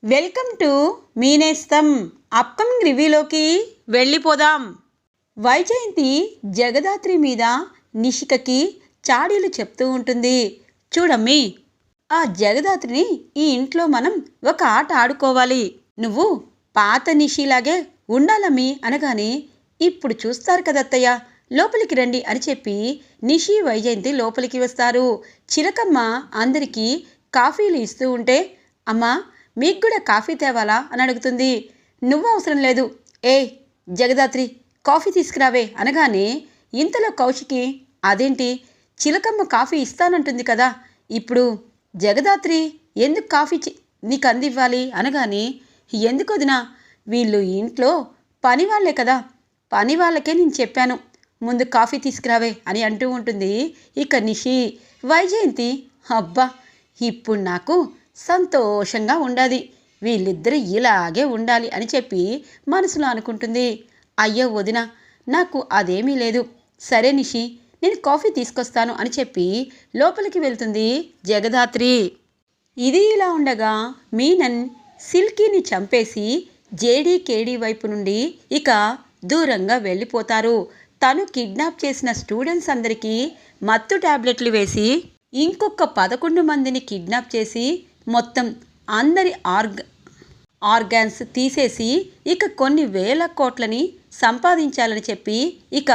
Welcome to Meenestham. Upcoming రివ్యూలోకి వెళ్ళిపోదాం. వైజయంతి జగదాత్రి మీద నిషికకి చాడీలు చెప్తూ ఉంటుంది. చూడమ్మి, ఆ జగదాత్రిని ఈ ఇంట్లో మనం ఒక ఆట ఆడుకోవాలి. నువ్వు పాత నిషిలాగే ఉండాలమ్మి అనగానే, ఇప్పుడు చూస్తారు కదత్తయ్య, లోపలికి రండి అని చెప్పి నిషి వైజయంతి లోపలికి వస్తారు. చిలకమ్మ అందరికీ కాఫీలు ఇస్తూ ఉంటే, అమ్మా మీకు కూడా కాఫీ తేవాలా అని అడుగుతుంది. నువ్వు అవసరం లేదు, ఏ జగదాత్రి కాఫీ తీసుకురావే అనగానే, ఇంతలో కౌశికి, అదేంటి చిలకమ్మ కాఫీ ఇస్తానంటుంది కదా, ఇప్పుడు జగదాత్రి ఎందుకు కాఫీ నీకు అందివ్వాలి అనగానే, ఎందుకు వదినా, వీళ్ళు ఇంట్లో పని వాళ్ళే కదా, పని వాళ్ళకే నేను చెప్పాను ముందు కాఫీ తీసుకురావే అని అంటూ ఉంటుంది. ఇక నిషి వైజయంతి, అబ్బా ఇప్పుడు నాకు సంతోషంగా ఉండాలి, వీళ్ళిద్దరూ ఇలాగే ఉండాలి అని చెప్పి మనసులో అనుకుంటుంది. అయ్యో వదిన, నాకు అదేమీ లేదు, సరే నిషి నేను కాఫీ తీసుకొస్తాను అని చెప్పి లోపలికి వెళ్తుంది జగదాత్రి. ఇది ఇలా ఉండగా మీనన్ సిల్కీని చంపేసి జేడీ కేడీ వైపు నుండి ఇక దూరంగా వెళ్ళిపోతారు. తను కిడ్నాప్ చేసిన స్టూడెంట్స్ అందరికీ మత్తు టాబ్లెట్లు వేసి ఇంకొక 11 మందిని కిడ్నాప్ చేసి మొత్తం అందరి ఆర్గాన్స్ తీసేసి ఇక కొన్ని వేల కోట్లని సంపాదించాలని చెప్పి ఇక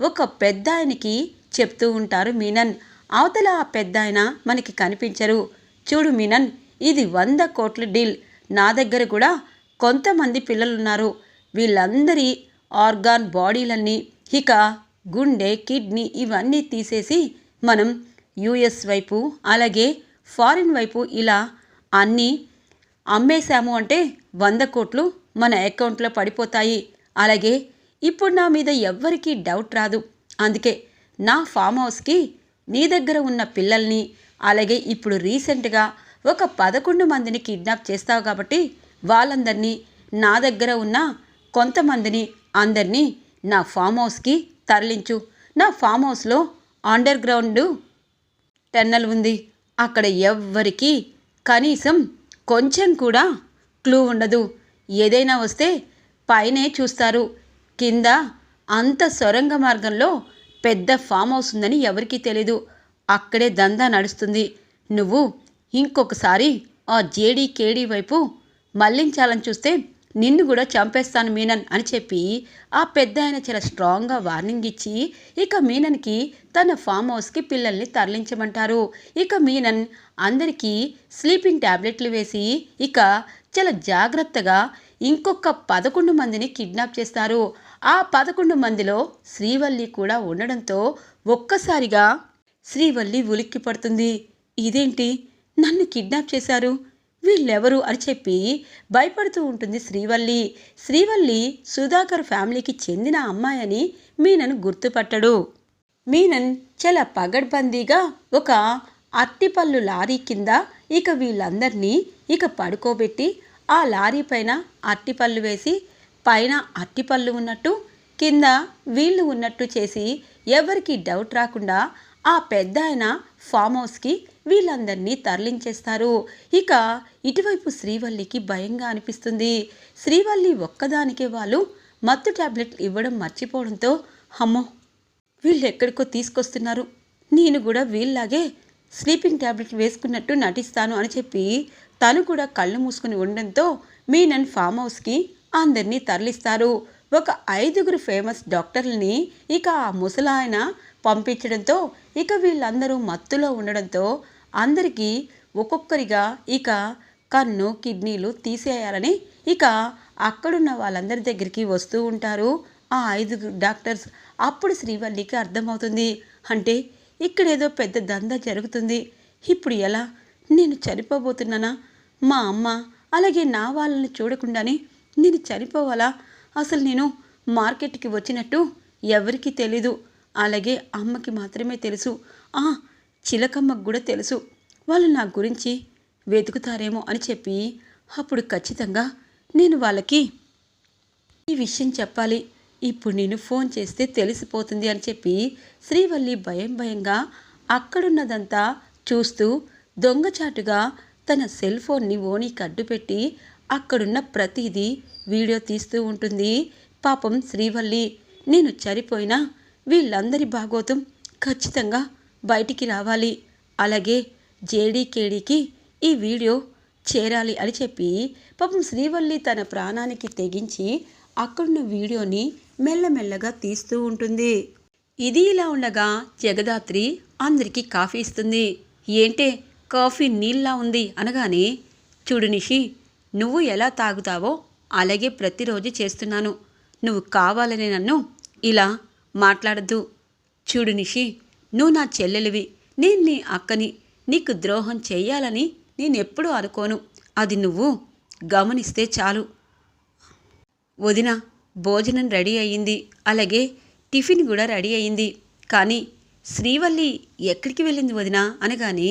ఒక పెద్ద ఆయనకి చెప్తూ ఉంటారు మీనన్. అవతల ఆ పెద్ద ఆయన మనకి కనిపించరు. చూడు మీనన్, ఇది 100 కోట్ల డీల్. నా దగ్గర కూడా కొంతమంది పిల్లలున్నారు, వీళ్ళందరి ఆర్గాన్ బాడీలన్నీ ఇక గుండె కిడ్నీ ఇవన్నీ తీసేసి మనం యుఎస్ వైపు అలాగే ఫారిన్ వైపు ఇలా అన్నీ అమ్మేశాము అంటే 100 కోట్లు మన అకౌంట్లో పడిపోతాయి. అలాగే ఇప్పుడు నా మీద ఎవ్వరికీ డౌట్ రాదు. అందుకే నా ఫామ్ హౌస్కి నీ దగ్గర ఉన్న పిల్లల్ని అలాగే ఇప్పుడు రీసెంట్గా ఒక 11 మందిని కిడ్నాప్ చేస్తావు కాబట్టి వాళ్ళందరినీ, నా దగ్గర ఉన్న కొంతమందిని అందరినీ నా ఫామ్ హౌస్కి తరలించు. నా ఫామ్ హౌస్లో అండర్ గ్రౌండ్ టన్నల్ ఉంది, అక్కడ ఎవ్వరికీ కనీసం కొంచెం కూడా క్లూ ఉండదు. ఏదైనా వస్తే పైనే చూస్తారు, కింద అంత సొరంగ మార్గంలో పెద్ద ఫామ్ హౌస్ ఉందని ఎవరికీ తెలీదు, అక్కడే దందా నడుస్తుంది. నువ్వు ఇంకొకసారి ఆ జేడీ కేడీ వైపు మళ్లించాలని చూస్తే నిన్ను కూడా చంపేస్తాను మీనన్ అని చెప్పి ఆ పెద్ద ఆయన చాలా స్ట్రాంగ్గా వార్నింగ్ ఇచ్చి ఇక మీనన్కి తన ఫామ్ హౌస్కి పిల్లల్ని తరలించమంటారు. ఇక మీనన్ అందరికీ స్లీపింగ్ ట్యాబ్లెట్లు వేసి ఇక చాలా జాగ్రత్తగా ఇంకొక 11 మందిని కిడ్నాప్ చేస్తారు. ఆ 11 మందిలో శ్రీవల్లి కూడా ఉండడంతో ఒక్కసారిగా శ్రీవల్లి ఉలిక్కి పడుతుంది. ఇదేంటి, నన్ను కిడ్నాప్ చేశారు, వీళ్ళెవరు అని చెప్పి భయపడుతూ ఉంటుంది శ్రీవల్లి. శ్రీవల్లి సుధాకర్ ఫ్యామిలీకి చెందిన అమ్మాయి అని మీనన్ గుర్తుపట్టడు. మీనన్ చాలా పగడ్బందీగా ఒక అట్టిపళ్ళు లారీ కింద ఇక వీళ్ళందరినీ ఇక పడుకోబెట్టి ఆ లారీ పైన అట్టిపళ్ళు వేసి పైన అట్టిపళ్ళు ఉన్నట్టు కింద వీళ్ళు ఉన్నట్టు చేసి ఎవరికి డౌట్ రాకుండా ఆ పెద్ద ఆయన ఫామ్ హౌస్కి వీళ్ళందరినీ తరలించేస్తారు. ఇక ఇటువైపు శ్రీవల్లికి భయంగా అనిపిస్తుంది. శ్రీవల్లి ఒక్కదానికే వాళ్ళు మత్తు టాబ్లెట్లు ఇవ్వడం మర్చిపోవడంతో, అమ్మో వీళ్ళు ఎక్కడికో తీసుకొస్తున్నారు, నేను కూడా వీళ్ళలాగే స్లీపింగ్ ట్యాబ్లెట్లు వేసుకున్నట్టు నటిస్తాను అని చెప్పి తను కూడా కళ్ళు మూసుకుని ఉండడంతో మీనన్ ఫామ్ హౌస్కి అందరినీ తరలిస్తారు. ఒక 5గురు ఫేమస్ డాక్టర్లని ఇక ఆ ముసలాయన పంపించడంతో ఇక వీళ్ళందరూ మత్తులో ఉండడంతో అందరికీ ఒక్కొక్కరిగా ఇక కన్ను కిడ్నీలు తీసేయాలని ఇక అక్కడున్న వాళ్ళందరి దగ్గరికి వస్తూ ఉంటారు ఆ 5 డాక్టర్స్. అప్పుడు శ్రీవల్లికి అర్థమవుతుంది, అంటే ఇక్కడేదో పెద్ద దందా జరుగుతుంది, ఇప్పుడు ఎలా, నేను చనిపోబోతున్నానా, మా అమ్మ అలాగే నా వాళ్ళని చూడకుండానే నేను చనిపోవాలా, అసలు నేను మార్కెట్కి వచ్చినట్టు ఎవరికీ తెలీదు, అలాగే అమ్మకి మాత్రమే తెలుసు, చిలకమ్మకు కూడా తెలుసు, వాళ్ళు నా గురించి వెతుకుతారేమో అని చెప్పి అప్పుడు ఖచ్చితంగా నేను వాళ్ళకి ఈ విషయం చెప్పాలి, ఇప్పుడు నేను ఫోన్ చేస్తే తెలిసిపోతుంది అని చెప్పి శ్రీవల్లి భయంగా అక్కడున్నదంతా చూస్తూ దొంగచాటుగా తన సెల్ ఫోన్ని ఓణీకి అడ్డుపెట్టి అక్కడున్న ప్రతిదీ వీడియో తీస్తూ ఉంటుంది. పాపం శ్రీవల్లి, నేను చనిపోయినా వీళ్ళందరి భాగోతం ఖచ్చితంగా బయటికి రావాలి, అలాగే జేడీకేడీకి ఈ వీడియో చేరాలి అని చెప్పి పాపం శ్రీవల్లి తన ప్రాణానికి తెగించి అక్కడున్న వీడియోని మెల్లమెల్లగా తీస్తూ ఉంటుంది. ఇది ఇలా ఉండగా జగదాత్రి అందరికీ కాఫీ ఇస్తుంది. ఏంటే కాఫీ నీళ్ళలా ఉంది అనగానే, చూడు నిషి, నువ్వు ఎలా తాగుతావో అలాగే ప్రతిరోజు చేస్తున్నాను. నువ్వు కావాలని నన్ను ఇలా మాట్లాడద్దు. చూడు నిషి, నువ్వు నా చెల్లెలివి, నేను నీ అక్కని. నీకు ద్రోహం చెయ్యాలని నేనెప్పుడూ అనుకోను. అది నువ్వు గమనిస్తే చాలు. వదిన, భోజనం రెడీ అయ్యింది, అలాగే టిఫిన్ కూడా రెడీ అయ్యింది. కానీ శ్రీవల్లి ఎక్కడికి వెళ్ళింది వదిన అనగానే,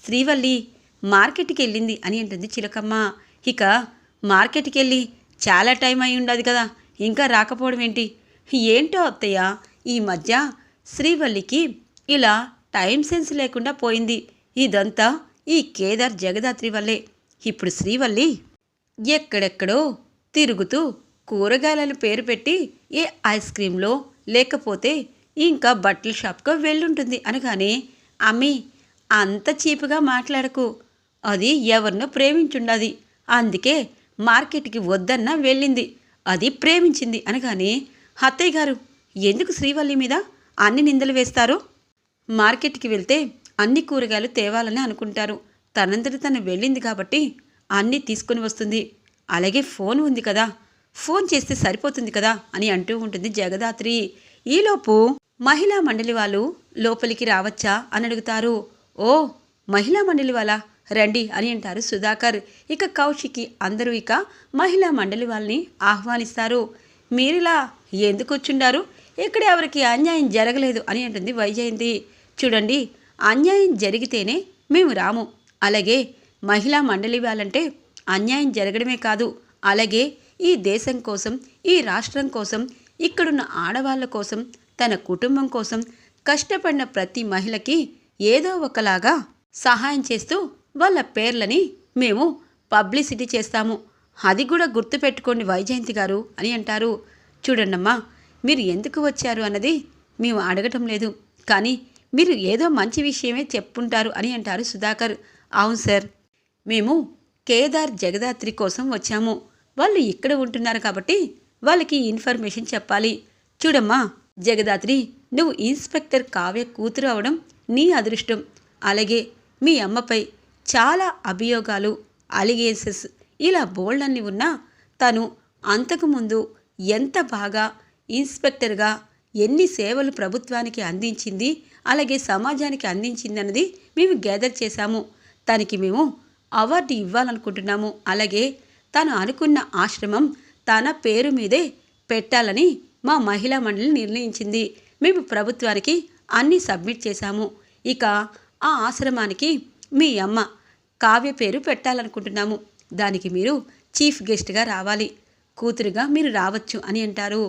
శ్రీవల్లి మార్కెట్కి వెళ్ళింది అని అంటుంది చిలకమ్మ. ఇక మార్కెట్కి వెళ్ళి చాలా టైం అయి ఉండదు కదా, ఇంకా రాకపోవడం ఏంటి? ఏంటో అత్తయ్య, ఈ మధ్య శ్రీవల్లికి ఇలా టైం సెన్స్ లేకుండా పోయింది. ఇదంతా ఈ కేదార్ జగదాత్రి వల్లే. ఇప్పుడు శ్రీవల్లి ఎక్కడెక్కడో తిరుగుతూ కూరగాయలను పేరు పెట్టి ఏ ఐస్ క్రీంలో లేకపోతే ఇంకా బట్టల షాప్కో వెళ్ళుంటుంది అనగానే, అమ్మి అంత చీపుగా మాట్లాడకు, అది ఎవరినో ప్రేమించుండది, అందుకే మార్కెట్కి వద్దన్నా వెళ్ళింది, అది ప్రేమించింది అనగానే, అత్తయ్య గారు ఎందుకు శ్రీవల్లి మీద అన్ని నిందలు వేస్తారు? మార్కెట్కి వెళ్తే అన్ని కూరగాయలు తేవాలని అనుకుంటారు. తనంతటి తను వెళ్ళింది కాబట్టి అన్నీ తీసుకుని వస్తుంది. అలాగే ఫోన్ ఉంది కదా, ఫోన్ చేస్తే సరిపోతుంది కదా అని అంటూ ఉంటుంది జగదాత్రి. ఈలోపు మహిళా మండలి వాళ్ళు లోపలికి రావచ్చా అని అడుగుతారు. ఓ, మహిళా మండలి వాళ్ళ రండి అని అంటారు సుధాకర్. ఇక కౌశికి అందరూ ఇక మహిళా మండలి వాళ్ళని ఆహ్వానిస్తారు. మీరిలా ఎందుకు వచ్చుండారు? ఇక్కడ ఎవరికి అన్యాయం జరగలేదు అని అంటుంది వైజయంతి. చూడండి, అన్యాయం జరిగితేనే మేము రాము. అలాగే మహిళా మండలి వాళ్ళంటే అన్యాయం జరగడమే కాదు, అలాగే ఈ దేశం కోసం, ఈ రాష్ట్రం కోసం, ఇక్కడున్న ఆడవాళ్ళ కోసం, తన కుటుంబం కోసం కష్టపడిన ప్రతి మహిళకి ఏదో ఒకలాగా సహాయం చేస్తూ వాళ్ళ పేర్లని మేము పబ్లిసిటీ చేస్తాము. అది కూడా గుర్తుపెట్టుకోండి వైజయంతి గారు అని అంటారు. చూడండమ్మా, మీరు ఎందుకు వచ్చారు అన్నది మేము అడగటం లేదు, కానీ మీరు ఏదో మంచి విషయమే చెప్పుంటారు అని అంటారు సుధాకర్. అవును సార్, మేము కేదార్ జగదాత్రి కోసం వచ్చాము. వాళ్ళు ఇక్కడ ఉంటున్నారు కాబట్టి వాళ్ళకి ఇన్ఫర్మేషన్ చెప్పాలి. చూడమ్మా జగదాత్రి, నువ్వు ఇన్స్పెక్టర్ కావ్య కూతురు అవడం నీ అదృష్టం. అలాగే మీ అమ్మపై చాలా అభియోగాలు, అలిగేషన్స్ ఇలా బోల్డన్ని ఉన్నా తను అంతకుముందు ఎంత బాగా ఇన్స్పెక్టర్గా ఎన్ని సేవలు ప్రభుత్వానికి అందించింది, అలాగే సమాజానికి అందించింది అన్నది మేము గ్యాదర్ చేశాము. తనకి మేము అవార్డు ఇవ్వాలనుకుంటున్నాము. అలాగే తను అనుకున్న ఆశ్రమం తన పేరు మీదే పెట్టాలని మా మహిళా మండలి నిర్ణయించింది. మేము ప్రభుత్వానికి అన్నీ సబ్మిట్ చేశాము. ఇక ఆ ఆశ్రమానికి మీ అమ్మ కావ్య పేరు పెట్టాలనుకుంటున్నాము. దానికి మీరు చీఫ్ గెస్ట్గా రావాలి, కూతురుగా మీరు రావచ్చు అని అంటారు.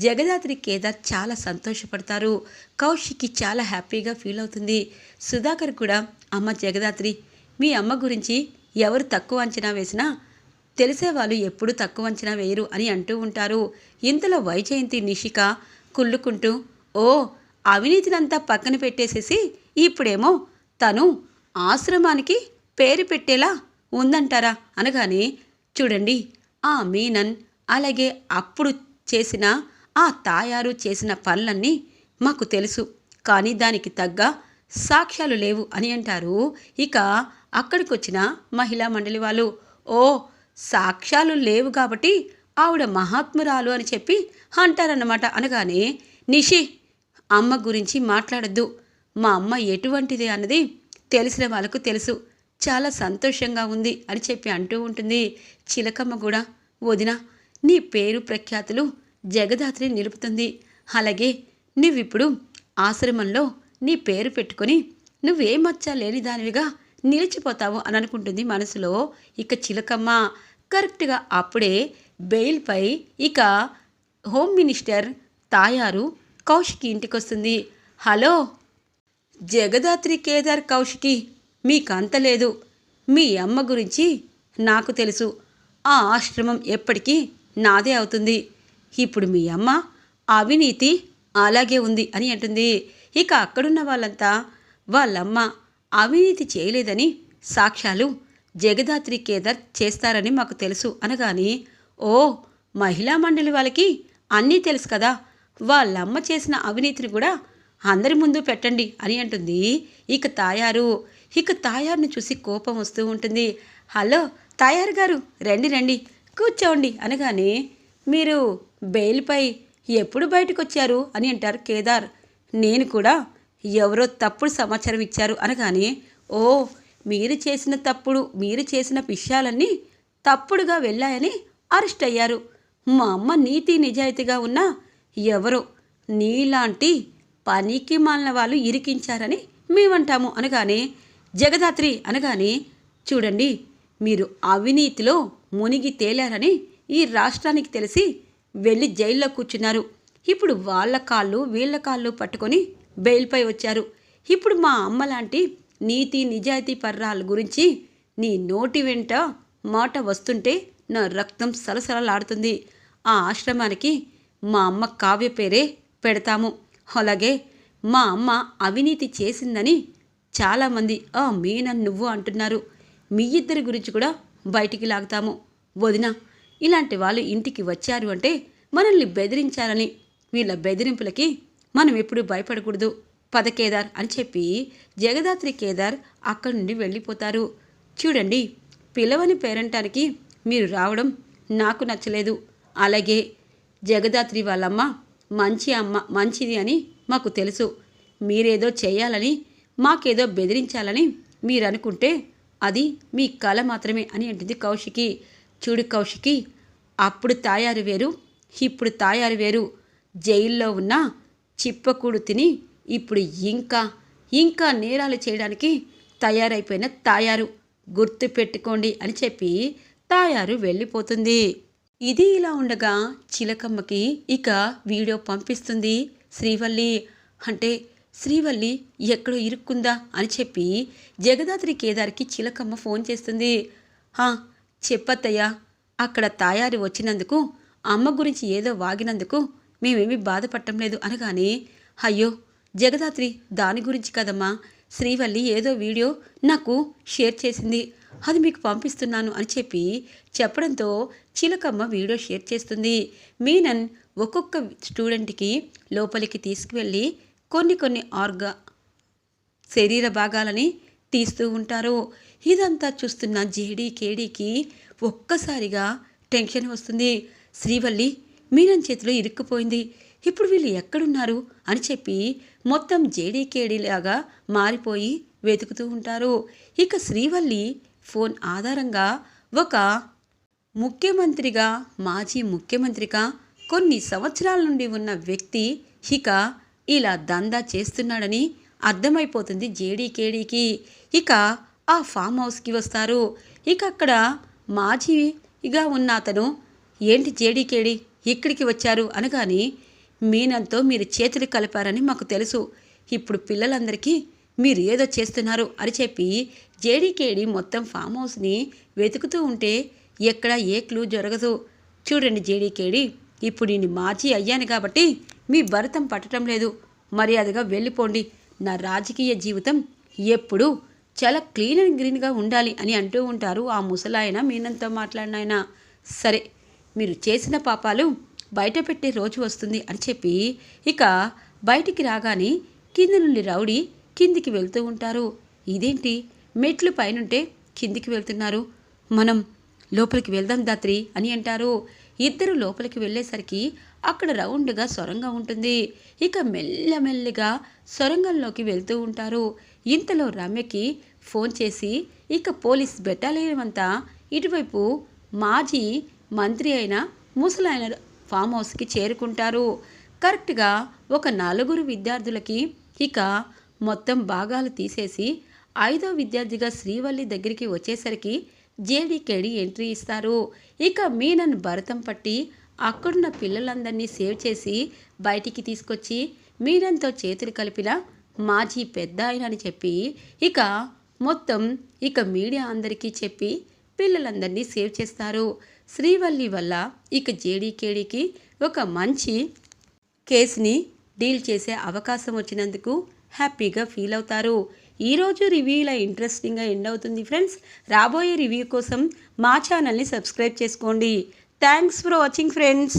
జగదాత్రి కేదార్ చాలా సంతోషపడతారు. కౌశికి చాలా హ్యాపీగా ఫీల్ అవుతుంది. సుధాకర్ కూడా, అమ్మ జగదాత్రి, మీ అమ్మ గురించి ఎవరు తక్కువ అంచనా వేసినా తెలిసేవాళ్ళు ఎప్పుడూ తక్కువ అంచనా వేయరు అని అంటూ ఉంటారు. ఇంతలో వైజయంతి నిషిక కుళ్ళుకుంటూ, ఓ, అవినీతినంతా పక్కన పెట్టేసేసి ఇప్పుడేమో తను ఆశ్రమానికి పేరు పెట్టేలా ఉందంటారా అనగానే, చూడండి, ఆ మీనన్ అలాగే అప్పుడు చేసిన ఆ తాయారు చేసిన పనులన్నీ మాకు తెలుసు, కానీ దానికి తగ్గ సాక్ష్యాలు లేవు అని అంటారు. ఇక అక్కడికి వచ్చిన మహిళా మండలి వాళ్ళు, ఓ, సాక్ష్యాలు లేవు కాబట్టి ఆవిడ మహాత్మురాలు అని చెప్పి అంటారన్నమాట అనగానే, నిషి, అమ్మ గురించి మాట్లాడద్దు, మా అమ్మ ఎటువంటిది అన్నది తెలిసిన వాళ్ళకు తెలుసు, చాలా సంతోషంగా ఉంది అని చెప్పి అంటూ ఉంటుంది. చిలకమ్మ కూడా, వదిన, నీ పేరు ప్రఖ్యాతులు జగదాత్రి నిలుపుతుంది, అలాగే నువ్విప్పుడు ఆశ్రమంలో నీ పేరు పెట్టుకొని నువ్వేమచ్చా లేని దానివిగా నిలిచిపోతావు అని అనుకుంటుంది మనసులో. ఇక చిలకమ్మ కరెక్ట్గా అప్పుడే బెయిల్పై ఇక హోమ్ మినిస్టర్ తాయారు కౌశికి ఇంటికొస్తుంది. హలో జగదాత్రి కేదార్ కౌశికి, మీకంత లేదు, మీ అమ్మ గురించి నాకు తెలుసు. ఆ ఆశ్రమం ఎప్పటికీ నాదే అవుతుంది. ఇప్పుడు మీ అమ్మ అవినీతి అలాగే ఉంది అని అంటుంది. ఇక అక్కడున్న వాళ్ళంతా వాళ్ళమ్మ అవినీతి చేయలేదని సాక్ష్యాలు జగదాత్రి కేదార్ చేస్తారని మాకు తెలుసు అనగాని, ఓ మహిళా మండలి వాళ్ళకి అన్నీ తెలుసు కదా, వాళ్ళమ్మ చేసిన అవినీతిని కూడా అందరి ముందు పెట్టండి అని అంటుంది ఇక తాయారు. ఇక తాయారుని చూసి కోపం వస్తూ ఉంటుంది. హలో తాయారు గారు, రండి రండి కూర్చోండి అనగానే, మీరు బెయిల్పై ఎప్పుడు బయటకు వచ్చారు అని అంటారు కేదార్. నేను కూడా ఎవరో తప్పుడు సమాచారం ఇచ్చారు అనగానే, ఓ మీరు చేసిన విషయాలన్నీ తప్పుడుగా వెళ్ళాయని అరెస్ట్ అయ్యారు. మా అమ్మ నీతి నిజాయితీగా ఉన్న ఎవరో నీలాంటి పనికి మాలిన వాళ్ళు ఇరికించారని మేమంటాము అనగానే, జగదాత్రి అనగానే, చూడండి మీరు అవినీతిలో మునిగి తేలారని ఈ రాష్ట్రానికి తెలిసి వెళ్ళి జైల్లో కూర్చున్నారు. ఇప్పుడు వాళ్ళ కాళ్ళు వీళ్ళ కాళ్ళు పట్టుకొని బెయిల్పై వచ్చారు. ఇప్పుడు మా అమ్మ లాంటి నీతి నిజాయితీ పర్రాల గురించి నీ నోటి వెంట మాట వస్తుంటే నా రక్తం సలసలలాడుతుంది. ఆ ఆశ్రమానికి మా అమ్మ కావ్య పేరే పెడతాము. అలాగే మా అమ్మ అవినీతి చేసిందని చాలామంది మీనన్ నువ్వు అంటున్నారు. మీ ఇద్దరి గురించి కూడా బయటికి లాగుతాము. వదిన, ఇలాంటి వాళ్ళు ఇంటికి వచ్చారు అంటే మనల్ని బెదిరించాలని, వీళ్ళ బెదిరింపులకి మనం ఎప్పుడూ భయపడకూడదు. పద కేదార్ అని చెప్పి జగదాత్రి కేదార్ అక్కడి నుండి వెళ్ళిపోతారు. చూడండి, పిలవని పేరంటానికి మీరు రావడం నాకు నచ్చలేదు. అలాగే జగదాత్రి వాళ్ళమ్మ మంచిది అని మాకు తెలుసు. మీరేదో చేయాలని, మాకేదో బెదిరించాలని మీరు అనుకుంటే అది మీ కల మాత్రమే అని అంటుంది కౌశికి. చూడు కౌశికి, అప్పుడు తాయారు వేరు, ఇప్పుడు తాయారు వేరు. జైల్లో ఉన్న చిప్పకూడు తిని ఇప్పుడు ఇంకా నేరాలు చేయడానికి తయారైపోయిన తాయారు, గుర్తు పెట్టుకోండి అని చెప్పి తాయారు వెళ్ళిపోతుంది. ఇది ఇలా ఉండగా చిలకమ్మకి ఇక వీడియో పంపిస్తుంది శ్రీవల్లి. అంటే శ్రీవల్లి ఎక్కడో ఇరుక్కుందా అని చెప్పి జగదాత్రి కేదార్కి చిలకమ్మ ఫోన్ చేస్తుంది. చెప్పత్తయ్యా, అక్కడ తాయారు వచ్చినందుకు, అమ్మ గురించి ఏదో వాగినందుకు మేమేమీ బాధపడటం లేదు అనగానే, అయ్యో జగదాత్రి, దాని గురించి కదమ్మా, శ్రీవల్లి ఏదో వీడియో నాకు షేర్ చేసింది, అది మీకు పంపిస్తున్నాను అని చెప్పి చెప్పడంతో చిలకమ్మ వీడియో షేర్ చేస్తుంది. మీనన్ ఒక్కొక్క స్టూడెంట్కి లోపలికి తీసుకువెళ్ళి కొన్ని శరీర భాగాలని తీస్తూ ఉంటారు. ఇదంతా చూస్తున్న కేడీకి ఒక్కసారిగా టెన్షన్ వస్తుంది. శ్రీవల్లి మీనన్ చేతిలో ఇరుక్కుపోయింది, ఇప్పుడు వీళ్ళు ఎక్కడున్నారు అని చెప్పి మొత్తం కేడీలాగా మారిపోయి వెతుకుతూ ఉంటారు. ఇక శ్రీవల్లి ఫోన్ ఆధారంగా ఒక మాజీ ముఖ్యమంత్రిగా కొన్ని సంవత్సరాల నుండి ఉన్న వ్యక్తి ఇక ఇలా దందా చేస్తున్నాడని అర్థమైపోతుంది కేడీకి. ఇక ఆ ఫామ్ హౌస్కి వస్తారు. ఇక అక్కడ మాజీగా ఉన్న అతను, ఏంటి కేడీ ఇక్కడికి వచ్చారు అనగాని, మీనంతో మీరు చేతులు కలిపారని మాకు తెలుసు, ఇప్పుడు పిల్లలందరికీ మీరు ఏదో చేస్తున్నారు అని చెప్పి కేడీ మొత్తం ఫామ్ హౌస్ని వెతుకుతూ ఉంటే ఎక్కడ ఏ క్లూ జరగదు. చూడండి కేడీ, ఇప్పుడు నేను మాజీ అయ్యాను కాబట్టి మీ భరతం పట్టడం లేదు, మర్యాదగా వెళ్ళిపోండి. నా రాజకీయ జీవితం ఎప్పుడూ చాలా క్లీన్ అండ్ గ్రీన్గా ఉండాలి అని అంటూ ఉంటారు ఆ ముసలాయన మీనంతో మాట్లాడిన ఆయన. సరే, మీరు చేసిన పాపాలు బయట పెట్టే రోజు వస్తుంది అని చెప్పి ఇక బయటికి రాగానే కింద నుండి రౌడీ కిందికి వెళ్తూ ఉంటారు. ఇదేంటి, మెట్లు పైనుంటే కిందికి వెళ్తున్నారు, మనం లోపలికి వెళ్దాం దాత్రి అని అంటారు. ఇద్దరు లోపలికి వెళ్ళేసరికి అక్కడ రౌండ్గా సొరంగం ఉంటుంది. ఇక మెల్లమెల్లిగా సొరంగంలోకి వెళ్తూ ఉంటారు. ఇంతలో రమ్యకి ఫోన్ చేసి ఇక పోలీస్ బెటాలియన్ అంతా ఇటువైపు మాజీ మంత్రి అయిన ముసలాయన ఫామ్ హౌస్కి చేరుకుంటారు. కరెక్ట్గా ఒక 4 విద్యార్థులకి ఇక మొత్తం భాగాలు తీసేసి 5వ విద్యార్థిగా శ్రీవల్లి దగ్గరికి వచ్చేసరికి కేడీ ఎంట్రీ ఇస్తారు. ఇక మీనన్ భరతం పట్టి అక్కడున్న పిల్లలందరినీ సేవ్ చేసి బయటికి తీసుకొచ్చి మీనన్తో చేతులు కలిపిన మాజీ పెద్ద ఆయన అని చెప్పి ఇక మొత్తం ఇక మీడియా అందరికీ చెప్పి పిల్లలందరినీ సేవ్ చేస్తారు. శ్రీవల్లి వల్ల ఇక జేడీకేడీకి ఒక మంచి కేసుని డీల్ చేసే అవకాశం వచ్చినందుకు హ్యాపీగా ఫీల్ అవుతారు. ఈరోజు రివ్యూ ఇలా ఇంట్రెస్టింగ్గా ఎండ్ అవుతుంది ఫ్రెండ్స్. రాబోయే రివ్యూ కోసం మా ఛానల్ని సబ్స్క్రైబ్ చేసుకోండి. Thanks for watching friends.